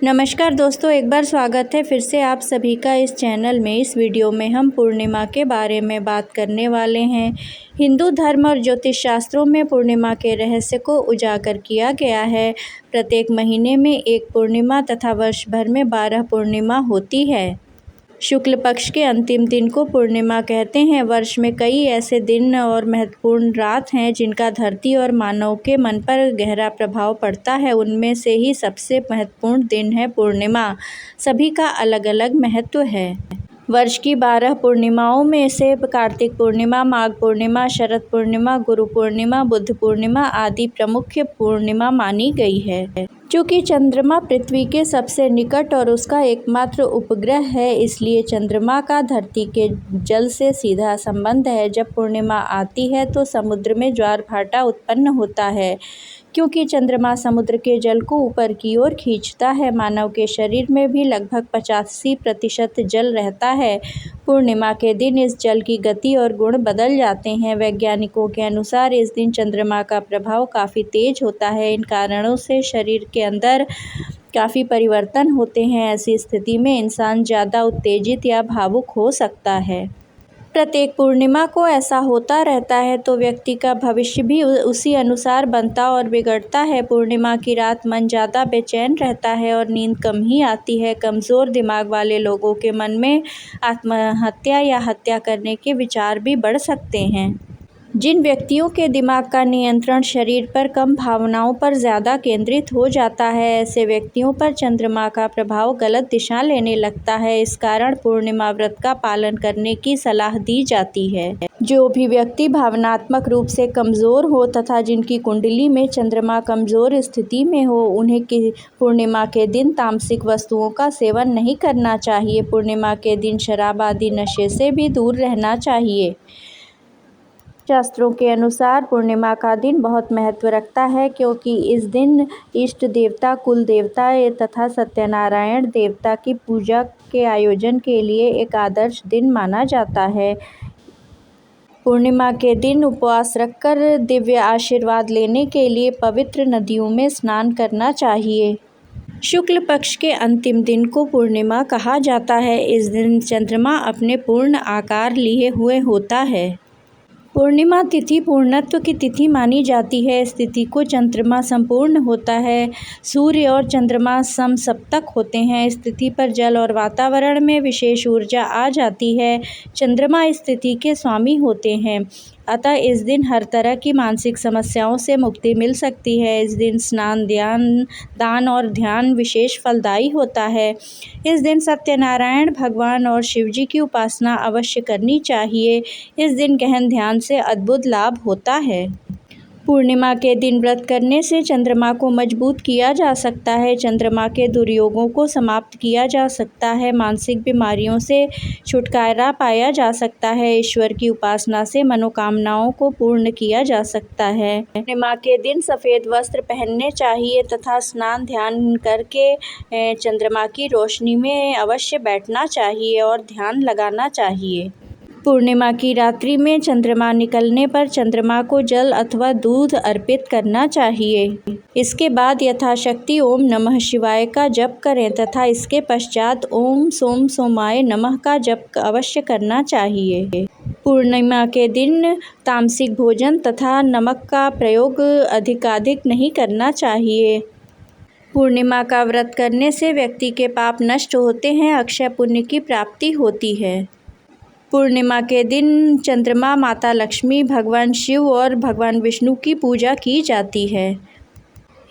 नमस्कार दोस्तों, एक बार स्वागत है फिर से आप सभी का इस चैनल में। इस वीडियो में हम पूर्णिमा के बारे में बात करने वाले हैं। हिंदू धर्म और ज्योतिष शास्त्रों में पूर्णिमा के रहस्य को उजागर किया गया है। प्रत्येक महीने में एक पूर्णिमा तथा वर्ष भर में 12 पूर्णिमा होती है। शुक्ल पक्ष के अंतिम दिन को पूर्णिमा कहते हैं। वर्ष में कई ऐसे दिन और महत्वपूर्ण रात हैं जिनका धरती और मानव के मन पर गहरा प्रभाव पड़ता है। उनमें से ही सबसे महत्वपूर्ण दिन है पूर्णिमा। सभी का अलग अलग महत्व है। वर्ष की 12 पूर्णिमाओं में से कार्तिक पूर्णिमा, माघ पूर्णिमा, शरद पूर्णिमा, गुरु पूर्णिमा, बुद्ध पूर्णिमा आदि प्रमुख पूर्णिमा मानी गई है। चूँकि चंद्रमा पृथ्वी के सबसे निकट और उसका एकमात्र उपग्रह है, इसलिए चंद्रमा का धरती के जल से सीधा संबंध है। जब पूर्णिमा आती है तो समुद्र में ज्वार भाटा उत्पन्न होता है, क्योंकि चंद्रमा समुद्र के जल को ऊपर की ओर खींचता है। मानव के शरीर में भी लगभग 85% जल रहता है। पूर्णिमा के दिन इस जल की गति और गुण बदल जाते हैं। वैज्ञानिकों के अनुसार इस दिन चंद्रमा का प्रभाव काफ़ी तेज होता है। इन कारणों से शरीर के अंदर काफ़ी परिवर्तन होते हैं। ऐसी स्थिति में इंसान ज़्यादा उत्तेजित या भावुक हो सकता है। प्रत्येक पूर्णिमा को ऐसा होता रहता है तो व्यक्ति का भविष्य भी उसी अनुसार बनता और बिगड़ता है। पूर्णिमा की रात मन ज़्यादा बेचैन रहता है और नींद कम ही आती है। कमज़ोर दिमाग वाले लोगों के मन में आत्महत्या या हत्या करने के विचार भी बढ़ सकते हैं। जिन व्यक्तियों के दिमाग का नियंत्रण शरीर पर कम, भावनाओं पर ज़्यादा केंद्रित हो जाता है, ऐसे व्यक्तियों पर चंद्रमा का प्रभाव गलत दिशा लेने लगता है। इस कारण पूर्णिमा व्रत का पालन करने की सलाह दी जाती है। जो भी व्यक्ति भावनात्मक रूप से कमज़ोर हो तथा जिनकी कुंडली में चंद्रमा कमज़ोर स्थिति में हो, उन्हें पूर्णिमा के दिन तामसिक वस्तुओं का सेवन नहीं करना चाहिए। पूर्णिमा के दिन शराब आदि नशे से भी दूर रहना चाहिए। शास्त्रों के अनुसार पूर्णिमा का दिन बहुत महत्व रखता है, क्योंकि इस दिन इष्ट देवता, कुल देवता तथा सत्यनारायण देवता की पूजा के आयोजन के लिए एक आदर्श दिन माना जाता है। पूर्णिमा के दिन उपवास रखकर दिव्य आशीर्वाद लेने के लिए पवित्र नदियों में स्नान करना चाहिए। शुक्ल पक्ष के अंतिम दिन को पूर्णिमा कहा जाता है। इस दिन चंद्रमा अपने पूर्ण आकार लिए हुए होता है। पूर्णिमा तिथि पूर्णत्व की तिथि मानी जाती है। इस तिथि को चंद्रमा संपूर्ण होता है। सूर्य और चंद्रमा समसप्तक होते हैं। इस तिथि पर जल और वातावरण में विशेष ऊर्जा आ जाती है। चंद्रमा इस तिथि के स्वामी होते हैं, अतः इस दिन हर तरह की मानसिक समस्याओं से मुक्ति मिल सकती है। इस दिन स्नान, दान और ध्यान विशेष फलदायी होता है। इस दिन सत्यनारायण भगवान और शिवजी की उपासना अवश्य करनी चाहिए। इस दिन गहन ध्यान से अद्भुत लाभ होता है। पूर्णिमा के दिन व्रत करने से चंद्रमा को मजबूत किया जा सकता है। चंद्रमा के दुर्योगों को समाप्त किया जा सकता है। मानसिक बीमारियों से छुटकारा पाया जा सकता है। ईश्वर की उपासना से मनोकामनाओं को पूर्ण किया जा सकता है। पूर्णिमा के दिन सफ़ेद वस्त्र पहनने चाहिए तथा स्नान ध्यान करके चंद्रमा की रोशनी में अवश्य बैठना चाहिए और ध्यान लगाना चाहिए। पूर्णिमा की रात्रि में चंद्रमा निकलने पर चंद्रमा को जल अथवा दूध अर्पित करना चाहिए। इसके बाद यथाशक्ति ओम नमः शिवाय का जप करें तथा इसके पश्चात ओम सोम सोमाय नमः का जप अवश्य करना चाहिए। पूर्णिमा के दिन तामसिक भोजन तथा नमक का प्रयोग अधिकाधिक नहीं करना चाहिए। पूर्णिमा का व्रत करने से व्यक्ति के पाप नष्ट होते हैं, अक्षय पुण्य की प्राप्ति होती है। पूर्णिमा के दिन चंद्रमा, माता लक्ष्मी, भगवान शिव और भगवान विष्णु की पूजा की जाती है।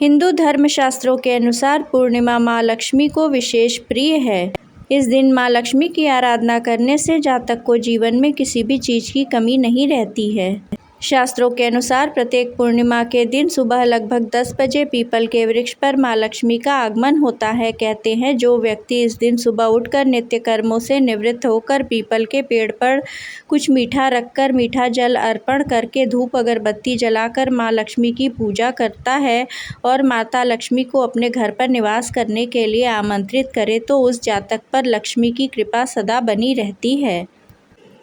हिंदू धर्मशास्त्रों के अनुसार पूर्णिमा माँ लक्ष्मी को विशेष प्रिय है। इस दिन माँ लक्ष्मी की आराधना करने से जातक को जीवन में किसी भी चीज़ की कमी नहीं रहती है। शास्त्रों के अनुसार प्रत्येक पूर्णिमा के दिन सुबह लगभग 10 बजे पीपल के वृक्ष पर माँ लक्ष्मी का आगमन होता है। कहते हैं जो व्यक्ति इस दिन सुबह उठकर नित्य कर्मों से निवृत्त होकर पीपल के पेड़ पर कुछ मीठा रखकर, मीठा जल अर्पण करके, धूप अगरबत्ती जलाकर माँ लक्ष्मी की पूजा करता है और माता लक्ष्मी को अपने घर पर निवास करने के लिए आमंत्रित करे, तो उस जातक पर लक्ष्मी की कृपा सदा बनी रहती है।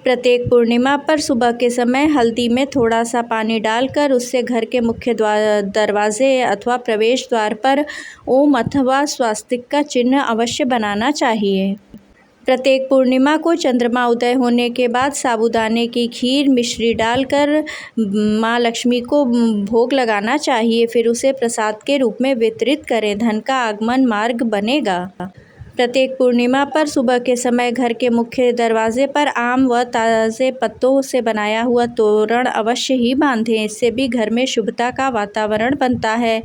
प्रत्येक पूर्णिमा पर सुबह के समय हल्दी में थोड़ा सा पानी डालकर उससे घर के मुख्य दरवाजे अथवा प्रवेश द्वार पर ओम अथवा स्वास्तिक का चिन्ह अवश्य बनाना चाहिए। प्रत्येक पूर्णिमा को चंद्रमा उदय होने के बाद साबूदाने की खीर मिश्री डालकर माँ लक्ष्मी को भोग लगाना चाहिए, फिर उसे प्रसाद के रूप में वितरित करें। धन का आगमन मार्ग बनेगा। प्रत्येक पूर्णिमा पर सुबह के समय घर के मुख्य दरवाजे पर आम व ताज़े पत्तों से बनाया हुआ तोरण अवश्य ही बांधें। इससे भी घर में शुभता का वातावरण बनता है।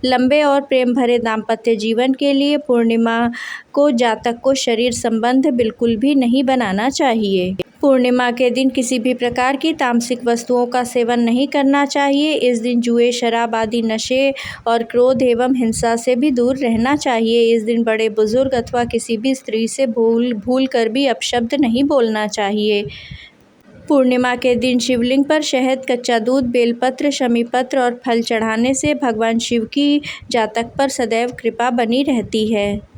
लंबे और प्रेम भरे दाम्पत्य जीवन के लिए पूर्णिमा को जातक को शरीर संबंध बिल्कुल भी नहीं बनाना चाहिए। पूर्णिमा के दिन किसी भी प्रकार की तामसिक वस्तुओं का सेवन नहीं करना चाहिए। इस दिन जुए, शराब आदि नशे और क्रोध एवं हिंसा से भी दूर रहना चाहिए। इस दिन बड़े बुजुर्ग अथवा किसी भी स्त्री से भूल कर भी अपशब्द नहीं बोलना चाहिए। पूर्णिमा के दिन शिवलिंग पर शहद, कच्चा दूध, बेलपत्र, शमीपत्र और फल चढ़ाने से भगवान शिव की जातक पर सदैव कृपा बनी रहती है।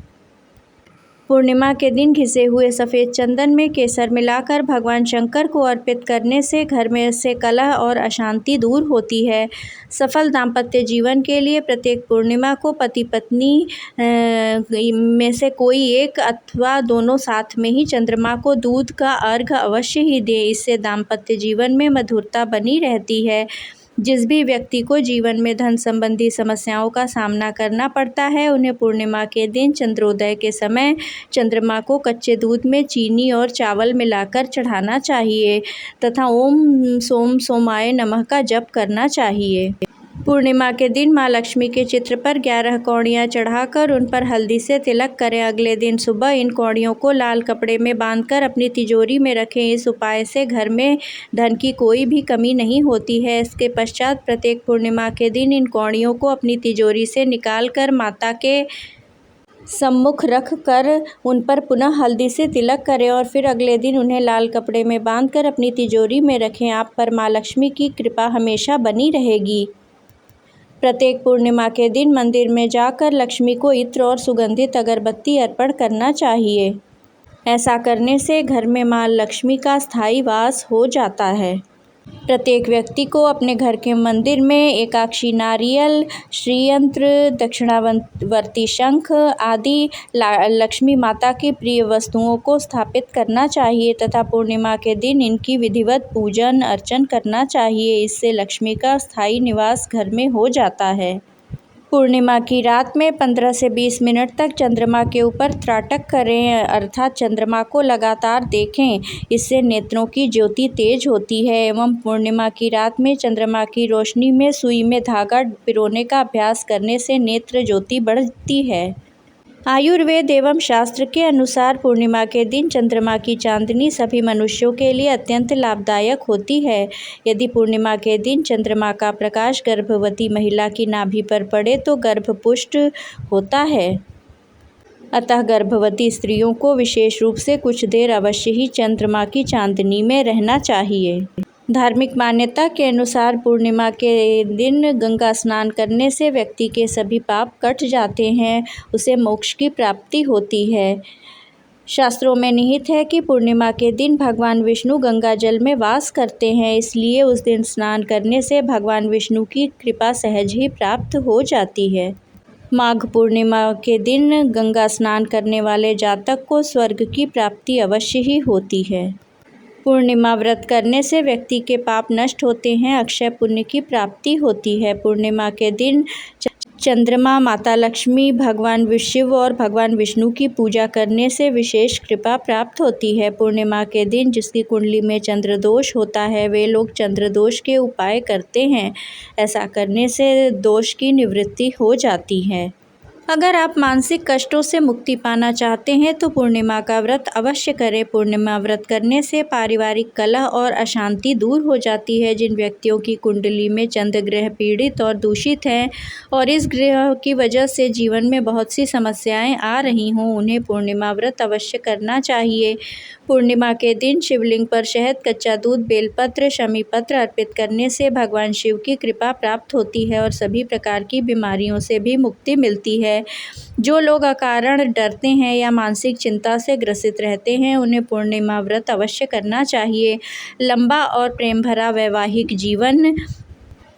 पूर्णिमा के दिन घिसे हुए सफ़ेद चंदन में केसर मिलाकर भगवान शंकर को अर्पित करने से घर में से कलह और अशांति दूर होती है। सफल दाम्पत्य जीवन के लिए प्रत्येक पूर्णिमा को पति पत्नी में से कोई एक अथवा दोनों साथ में ही चंद्रमा को दूध का अर्घ्य अवश्य ही दें। इससे दाम्पत्य जीवन में मधुरता बनी रहती है। जिस भी व्यक्ति को जीवन में धन संबंधी समस्याओं का सामना करना पड़ता है, उन्हें पूर्णिमा के दिन चंद्रोदय के समय चंद्रमा को कच्चे दूध में चीनी और चावल मिलाकर चढ़ाना चाहिए तथा ओम सोम सोमाय नमः का जप करना चाहिए। पूर्णिमा के दिन माँ लक्ष्मी के चित्र पर 11 कौड़ियाँ चढ़ाकर उन पर हल्दी से तिलक करें। अगले दिन सुबह इन कौड़ियों को लाल कपड़े में बांधकर अपनी तिजोरी में रखें। इस उपाय से घर में धन की कोई भी कमी नहीं होती है। इसके पश्चात प्रत्येक पूर्णिमा के दिन इन कौड़ियों को अपनी तिजोरी से निकालकर माता के सम्मुख रख कर उन पर पुनः हल्दी से तिलक करें और फिर अगले दिन उन्हें लाल कपड़े में बांधकर अपनी तिजोरी में रखें। आप पर माँ लक्ष्मी की कृपा हमेशा बनी रहेगी। प्रत्येक पूर्णिमा के दिन मंदिर में जाकर लक्ष्मी को इत्र और सुगंधित अगरबत्ती अर्पण करना चाहिए। ऐसा करने से घर में माँ लक्ष्मी का स्थायी वास हो जाता है। प्रत्येक व्यक्ति को अपने घर के मंदिर में एकाक्षी नारियल, श्रीयंत्र, दक्षिणावर्ती शंख आदि लक्ष्मी माता की प्रिय वस्तुओं को स्थापित करना चाहिए तथा पूर्णिमा के दिन इनकी विधिवत पूजन अर्चन करना चाहिए। इससे लक्ष्मी का स्थायी निवास घर में हो जाता है। पूर्णिमा की रात में 15 से 20 मिनट तक चंद्रमा के ऊपर त्राटक करें, अर्थात चंद्रमा को लगातार देखें। इससे नेत्रों की ज्योति तेज होती है एवं पूर्णिमा की रात में चंद्रमा की रोशनी में सुई में धागा पिरोने का अभ्यास करने से नेत्र ज्योति बढ़ती है। आयुर्वेद एवं शास्त्र के अनुसार पूर्णिमा के दिन चंद्रमा की चांदनी सभी मनुष्यों के लिए अत्यंत लाभदायक होती है। यदि पूर्णिमा के दिन चंद्रमा का प्रकाश गर्भवती महिला की नाभि पर पड़े तो गर्भ पुष्ट होता है। अतः गर्भवती स्त्रियों को विशेष रूप से कुछ देर अवश्य ही चंद्रमा की चांदनी में रहना चाहिए। धार्मिक मान्यता के अनुसार पूर्णिमा के दिन गंगा स्नान करने से व्यक्ति के सभी पाप कट जाते हैं, उसे मोक्ष की प्राप्ति होती है। शास्त्रों में निहित है कि पूर्णिमा के दिन भगवान विष्णु गंगा जल में वास करते हैं, इसलिए उस दिन स्नान करने से भगवान विष्णु की कृपा सहज ही प्राप्त हो जाती है। माघ पूर्णिमा के दिन गंगा स्नान करने वाले जातक को स्वर्ग की प्राप्ति अवश्य ही होती है। पूर्णिमा व्रत करने से व्यक्ति के पाप नष्ट होते हैं, अक्षय पुण्य की प्राप्ति होती है। पूर्णिमा के दिन चंद्रमा, माता लक्ष्मी, भगवान शिव और भगवान विष्णु की पूजा करने से विशेष कृपा प्राप्त होती है। पूर्णिमा के दिन जिसकी कुंडली में चंद्र दोष होता है, वे लोग चंद्र दोष के उपाय करते हैं। ऐसा करने से दोष की निवृत्ति हो जाती है। अगर आप मानसिक कष्टों से मुक्ति पाना चाहते हैं तो पूर्णिमा का व्रत अवश्य करें। पूर्णिमा व्रत करने से पारिवारिक कलह और अशांति दूर हो जाती है। जिन व्यक्तियों की कुंडली में चंद्र ग्रह पीड़ित और दूषित हैं और इस ग्रह की वजह से जीवन में बहुत सी समस्याएं आ रही हों, उन्हें पूर्णिमा व्रत अवश्य करना चाहिए। पूर्णिमा के दिन शिवलिंग पर शहद, कच्चा दूध, बेलपत्र, शमीपत्र अर्पित करने से भगवान शिव की कृपा प्राप्त होती है और सभी प्रकार की बीमारियों से भी मुक्ति मिलती है। है। जो लोग अकारण डरते हैं या मानसिक चिंता से ग्रसित रहते हैं, उन्हें पूर्णिमा व्रत अवश्य करना चाहिए। लंबा और प्रेम भरा वैवाहिक जीवन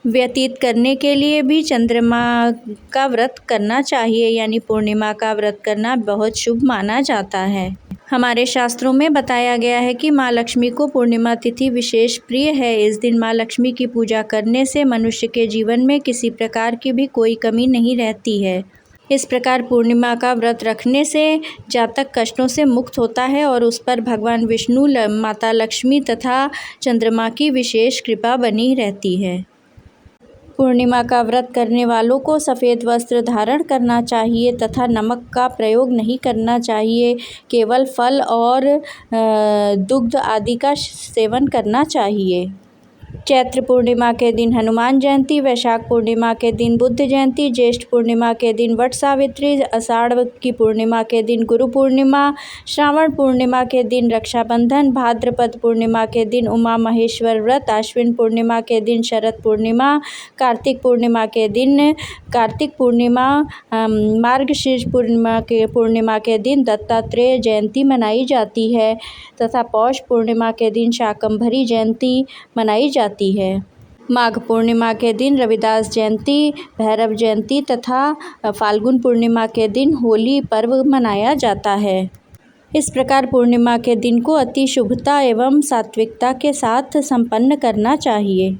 व्यतीत करने के लिए भी चंद्रमा का व्रत करना चाहिए, यानी पूर्णिमा का व्रत करना बहुत शुभ माना जाता है। हमारे शास्त्रों में बताया गया है कि माँ लक्ष्मी को पूर्णिमा तिथि विशेष प्रिय है। इस दिन माँ लक्ष्मी की पूजा करने से मनुष्य के जीवन में किसी प्रकार की भी कोई कमी नहीं रहती है। इस प्रकार पूर्णिमा का व्रत रखने से जातक कष्टों से मुक्त होता है और उस पर भगवान विष्णु, माता लक्ष्मी तथा चंद्रमा की विशेष कृपा बनी रहती है। पूर्णिमा का व्रत करने वालों को सफ़ेद वस्त्र धारण करना चाहिए तथा नमक का प्रयोग नहीं करना चाहिए। केवल फल और दुग्ध आदि का सेवन करना चाहिए। चैत्र पूर्णिमा के दिन हनुमान जयंती, वैशाख पूर्णिमा के दिन बुद्ध जयंती, ज्येष्ठ पूर्णिमा के दिन वट सावित्री, आषाढ़ की पूर्णिमा के दिन गुरु पूर्णिमा, श्रावण पूर्णिमा के दिन रक्षाबंधन, भाद्रपद पूर्णिमा के दिन उमा महेश्वर व्रत, आश्विन पूर्णिमा के दिन शरद पूर्णिमा, कार्तिक पूर्णिमा के दिन कार्तिक पूर्णिमा, मार्गशीर्ष पूर्णिमा के दिन दत्तात्रेय जयंती मनाई जाती है तथा पौष पूर्णिमा के दिन शाकंभरी जयंती मनाई जाती है। माघ पूर्णिमा के दिन रविदास जयंती, भैरव जयंती तथा फाल्गुन पूर्णिमा के दिन होली पर्व मनाया जाता है। इस प्रकार पूर्णिमा के दिन को अति शुभता एवं सात्विकता के साथ संपन्न करना चाहिए।